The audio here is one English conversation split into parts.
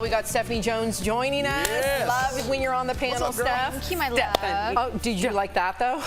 We got Stephanie Jones joining us. Yes. Love it when you're on the panel, Steph. Thank you, my love. Oh, did you like that, though?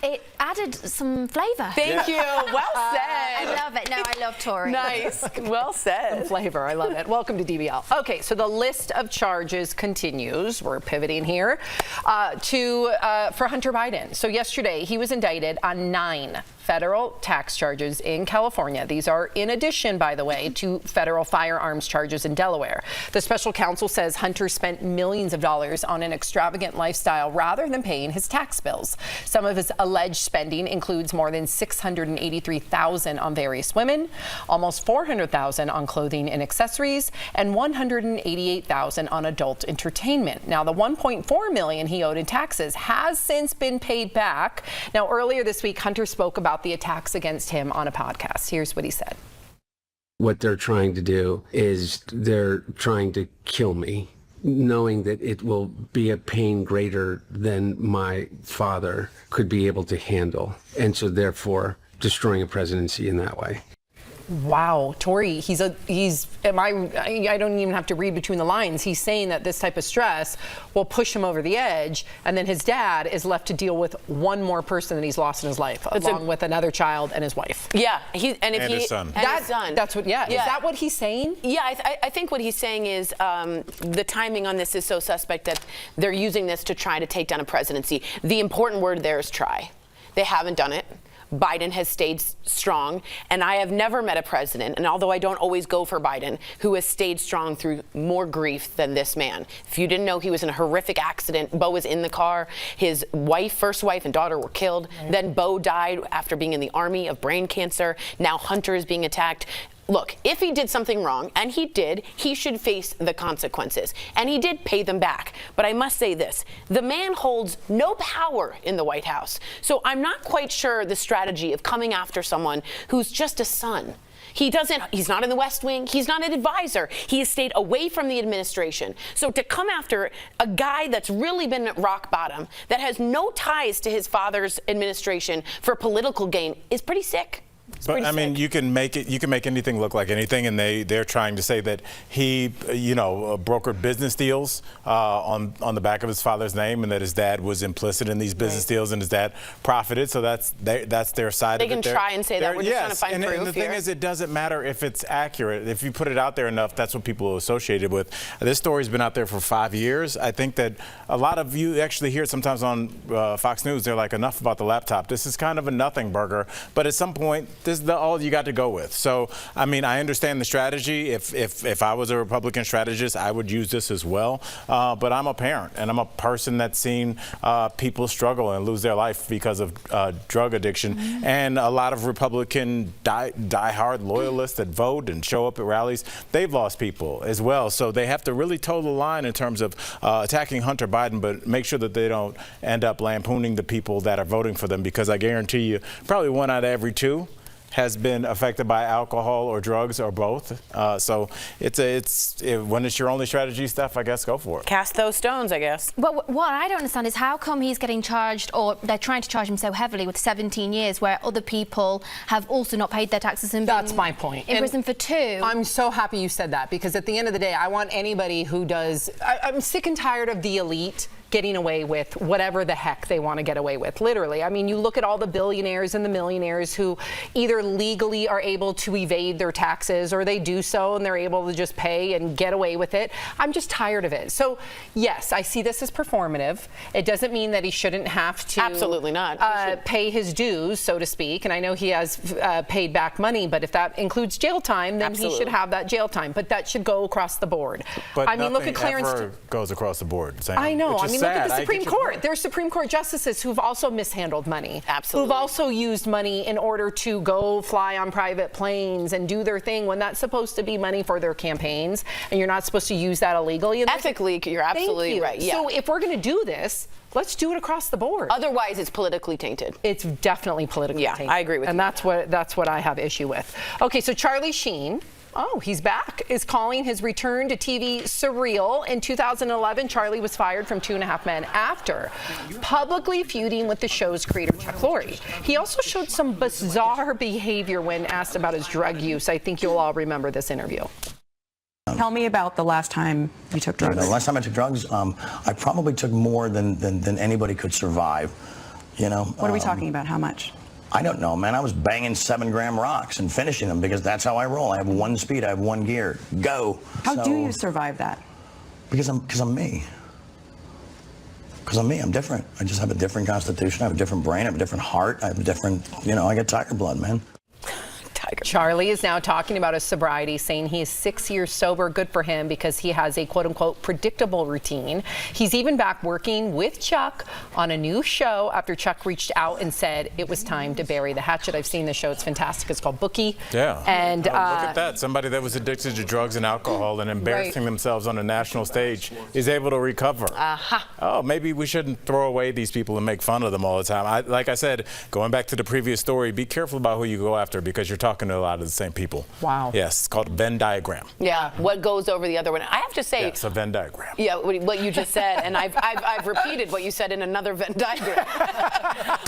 It added some flavour. Thank you. Well said. I love it. No, I love Tori. Nice. Well said. Some flavor. I love it. Welcome to DBL. Okay, so the list of charges continues. We're pivoting here for Hunter Biden. So yesterday, he was indicted on 9 federal tax charges in California. These are in addition, by the way, to federal firearms charges in Delaware. The special counsel says Hunter spent millions of dollars on an extravagant lifestyle rather than paying his tax bills. Some of his alleged spending includes more than $683,000 on various women, almost $400,000 on clothing and accessories, and $188,000 on adult entertainment. Now, the $1.4 million he owed in taxes has since been paid back. Now, earlier this week, Hunter spoke about the attacks against him on a podcast. Here's what he said. What they're trying to do is they're trying to kill me, knowing that it will be a pain greater than my father could be able to handle. And so therefore destroying a presidency in that way. Wow, Tori, I don't even have to read between the lines. He's saying that this type of stress will push him over the edge, and then his dad is left to deal with one more person that he's lost in his life, along with another child and his wife. Yeah, and his son. That's what. Yeah. Is that what he's saying? Yeah, I think what he's saying is the timing on this is so suspect that they're using this to try to take down a presidency. The important word there is try. They haven't done it. Biden has stayed strong, and I have never met a president, and although I don't always go for Biden, who has stayed strong through more grief than this man. If you didn't know, he was in a horrific accident. Bo was in the car. His first wife and daughter were killed. Right. Then Bo died after being in the army of brain cancer. Now Hunter is being attacked. Look, if he did something wrong, and he did, he should face the consequences. And he did pay them back. But I must say this, the man holds no power in the White House. So I'm not quite sure the strategy of coming after someone who's just a son. He's not in the West Wing. He's not an advisor. He has stayed away from the administration. So to come after a guy that's really been at rock bottom, that has no ties to his father's administration for political gain, is pretty sick. But I mean, you can make anything look like anything, and they're trying to say that he, brokered business deals on the back of his father's name, and that his dad was implicit in these business deals, and his dad profited. So that's their side of it. They can try and say that. We're just trying to find proof and the thing is, it doesn't matter if it's accurate. If you put it out there enough, that's what people associate it with. This story's been out there for 5 years. I think that a lot of you actually hear it sometimes on Fox News. They're like, enough about the laptop. This is kind of a nothing burger. But at some point, this is all you got to go with. So, I mean, I understand the strategy. If I was a Republican strategist, I would use this as well. But I'm a parent, and I'm a person that's seen people struggle and lose their life because of drug addiction. And a lot of Republican die-hard loyalists that vote and show up at rallies, they've lost people as well. So they have to really toe the line in terms of attacking Hunter Biden, but make sure that they don't end up lampooning the people that are voting for them, because I guarantee you, probably 1 out of every 2 has been affected by alcohol or drugs or both. So when it's your only strategy, Steph, I guess go for it. Cast those stones, I guess. Well, what I don't understand is how come he's getting charged, or they're trying to charge him so heavily with 17 years, where other people have also not paid their taxes and That's my point. In prison for 2. I'm so happy you said that, because at the end of the day, I want anybody who does. I'm sick and tired of the elite getting away with whatever the heck they want to get away with, literally. I mean, you look at all the billionaires and the millionaires who either legally are able to evade their taxes, or they do so and they're able to just pay and get away with it. I'm just tired of it. So, yes, I see this as performative. It doesn't mean that he shouldn't have to absolutely not pay his dues, so to speak. And I know he has paid back money, but if that includes jail time, then he should have that jail time. But that should go across the board. But I mean, look at Clarence. Ever goes across the board. Sam. I know. I mean, look at the Supreme Court. Point. There's Supreme Court justices who've also mishandled money. Absolutely. Who've also used money in order to go fly on private planes and do their thing when that's supposed to be money for their campaigns, and you're not supposed to use that illegally. Ethically, you're absolutely right. Yeah. So if we're going to do this, let's do it across the board. Otherwise, it's politically tainted. It's definitely politically tainted. I agree with you. And that's what I have issue with. Okay, so Charlie Sheen. Oh, he's back, is calling his return to TV surreal. In 2011, Charlie was fired from 2.5 Men after publicly feuding with the show's creator, Chuck Lorre. He also showed some bizarre behavior when asked about his drug use. I think you'll all remember this interview. Tell me about the last time you took drugs. The last time I took drugs, I probably took more than anybody could survive. You know. What are we talking about? How much? I don't know, man. I was banging 7-gram rocks and finishing them because that's how I roll. I have one speed. I have one gear. Go. How do you survive that? Because I'm me. Because I'm me. I'm different. I just have a different constitution. I have a different brain. I have a different heart. I have a different, I got tiger blood, man. Charlie is now talking about his sobriety, saying he is 6 years sober. Good for him, because he has a quote-unquote predictable routine. He's even back working with Chuck on a new show after Chuck reached out and said it was time to bury the hatchet. I've seen the show. It's fantastic. It's called Bookie. Yeah. And look at that. Somebody that was addicted to drugs and alcohol and embarrassing themselves on a national stage is able to recover. Oh, maybe we shouldn't throw away these people and make fun of them all the time. Like I said, going back to the previous story, be careful about who you go after, because you're talking to a lot of the same people. Wow. Yes, it's called a Venn diagram. Yeah, what goes over the other one. I have to say, it's a Venn diagram. Yeah, what you just said, and I've repeated what you said in another Venn diagram.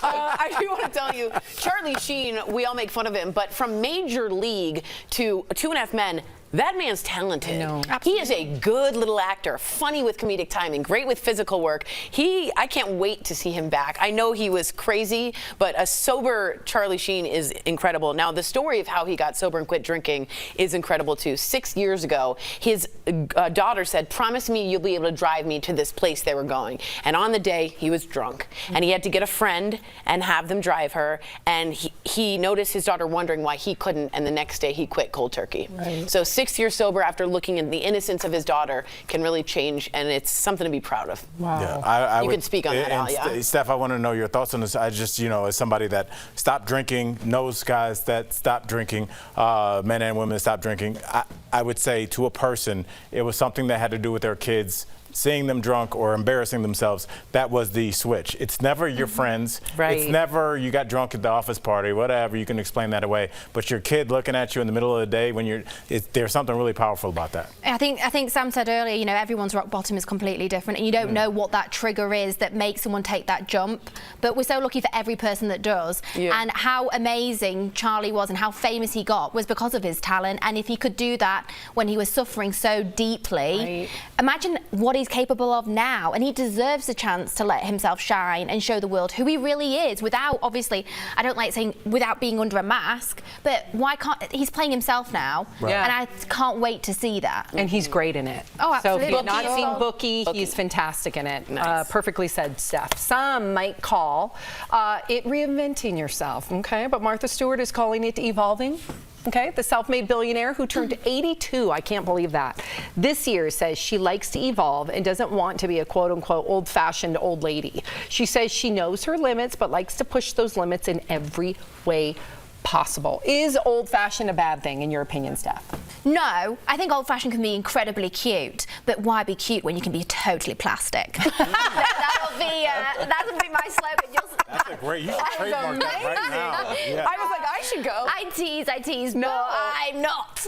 I do want to tell you, Charlie Sheen, we all make fun of him, but from Major League to 2.5 Men, that man's talented. He is a good little actor, funny with comedic timing, great with physical work. I can't wait to see him back. I know he was crazy, but a sober Charlie Sheen is incredible. Now, the story of how he got sober and quit drinking is incredible too. 6 years ago, his daughter said, "Promise me you'll be able to drive me to this place they were going." And on the day, he was drunk, and he had to get a friend and have them drive her. And he noticed his daughter wondering why he couldn't, and the next day he quit cold turkey. So 6 years sober after looking at the innocence of his daughter can really change, and it's something to be proud of. Wow. Yeah, you can speak on that, Al, yeah? Steph, I want to know your thoughts on this. I just, as somebody that stopped drinking, knows guys that stopped drinking, men and women that stopped drinking, I would say to a person, it was something that had to do with their kids seeing them drunk or embarrassing themselves. That was the switch. It's never your friends. Right. It's never you got drunk at the office party, whatever. You can explain that away. But your kid looking at you in the middle of the day when there's something really powerful about that. I think Sam said earlier, everyone's rock bottom is completely different, and you don't know what that trigger is that makes someone take that jump. But we're so lucky for every person that does. Yeah. And how amazing Charlie was and how famous he got was because of his talent. And if he could do that when he was suffering so deeply, imagine what he's capable of now, and he deserves a chance to let himself shine and show the world who he really is without, obviously, I don't like saying without being under a mask, but why can't he's playing himself now? Right. Yeah. And I can't wait to see that. And he's great in it. Oh, absolutely. So if you've not seen Bookie, he's fantastic in it. Nice. Perfectly said, Steph. Some might call it reinventing yourself, okay? But Martha Stewart is calling it evolving. Okay, the self-made billionaire who turned 82, I can't believe that, this year says she likes to evolve and doesn't want to be a quote-unquote old-fashioned old lady. She says she knows her limits but likes to push those limits in every way possible. Is old-fashioned a bad thing in your opinion, Steph? No, I think old-fashioned can be incredibly cute, but why be cute when you can be totally plastic? that'll be my slogan. That's a great, you should trademark that right now. Yeah. I was like, I should go. I tease. No, I'm not.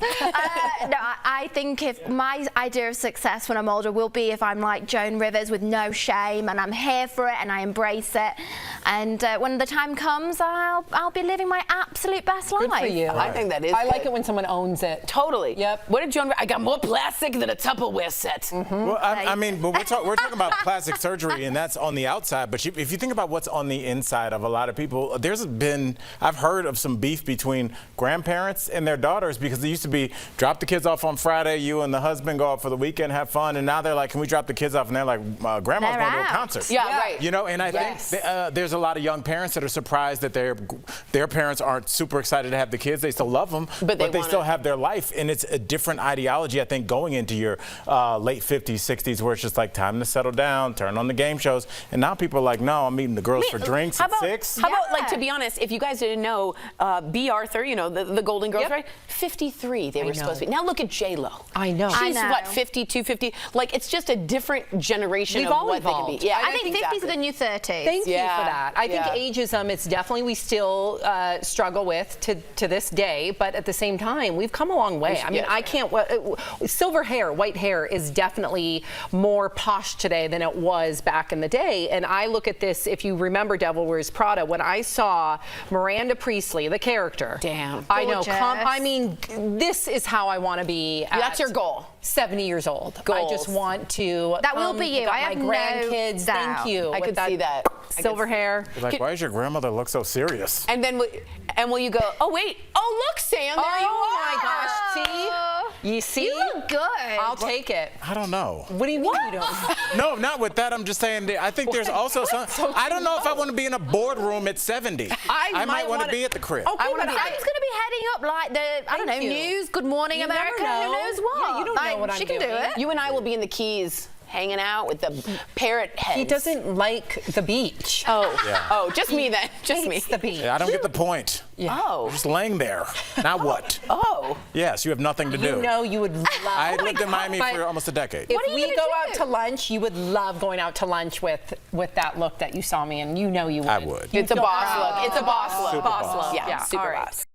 No, I think if my idea of success when I'm older will be if I'm like Joan Rivers with no shame and I'm here for it and I embrace it. And when the time comes, I'll be living my absolute best life. Good for you. I think that is I good. like it when someone owns it. Totally. Yep. What did Joan? I got more plastic than a Tupperware set. Well, I mean, but we're talking about plastic surgery, and that's on the outside. But if you think about what's on the inside of a lot of people, I've heard of some beef between grandparents and their daughters, because they used to be drop the kids off on Friday, you and the husband go out for the weekend, have fun, and now they're like, can we drop the kids off? And they're like, grandma's going to a concert. Yeah, right. And I think there's a lot of young parents that are surprised that their parents aren't super excited to have the kids. They still love them, but they still have their life, and it's a different ideology, I think, going into your late 50s, 60s, where it's just like time to settle down, turn on the game shows, and now people are like, no, I'm meeting the girls for drinks at 6. How about, like, to be honest, if you guys didn't know, B. Arthur, the Golden Girls, right? 53 they were supposed to be. Now look at J-Lo. I know. She's what, 52, 50? Like, it's just a different generation of what they can be. Yeah, I think 50s are the new 30s. Thank you for that. I think ageism, it's definitely we still struggle with to this day, but at the same time, we've come a long way. way. I mean, I can't. Silver hair, white hair is definitely more posh today than it was back in the day. And I look at this. If you remember Devil Wears Prada, when I saw Miranda Priestley, the character. Damn. I know. Gorgeous. I mean, this is how I want to be. That's your goal. 70 years old. I Goals. just want to. That will be you. got I have my no grandkids. doubt. Thank you. I with could see that. Silver hair. Like, why does your grandmother look so serious? And then will you go, oh, wait. Oh, look, Sam. There you are. Oh my gosh. See? You see? You look good. I'll take it. I don't know. What do you mean you don't? No, not with that. I'm just saying. I think there's also some. I don't know if I want to be in a boardroom at 70. I might want to be at the crib. Okay, Sam's going to be heading up like the, I don't know, Thank you. news, Good Morning You never America, know. who knows what? Yeah, you don't know what She I'm can do doing. it. You and I will be in the Keys hanging out with the parrot heads. He doesn't like the beach. Oh, oh, just me then. Just me. Hates the beach. Yeah, I don't get the point. Oh. Just laying there. Now what? Oh. Yes, you have nothing to do. You know you would love. I lived in Miami for almost a decade. If What are you we gonna go do? out to lunch, you would love going out to lunch with that look that you saw me in. You know you would. I would. It's a boss look. It's a boss look. Super boss. Yeah, super all right. boss.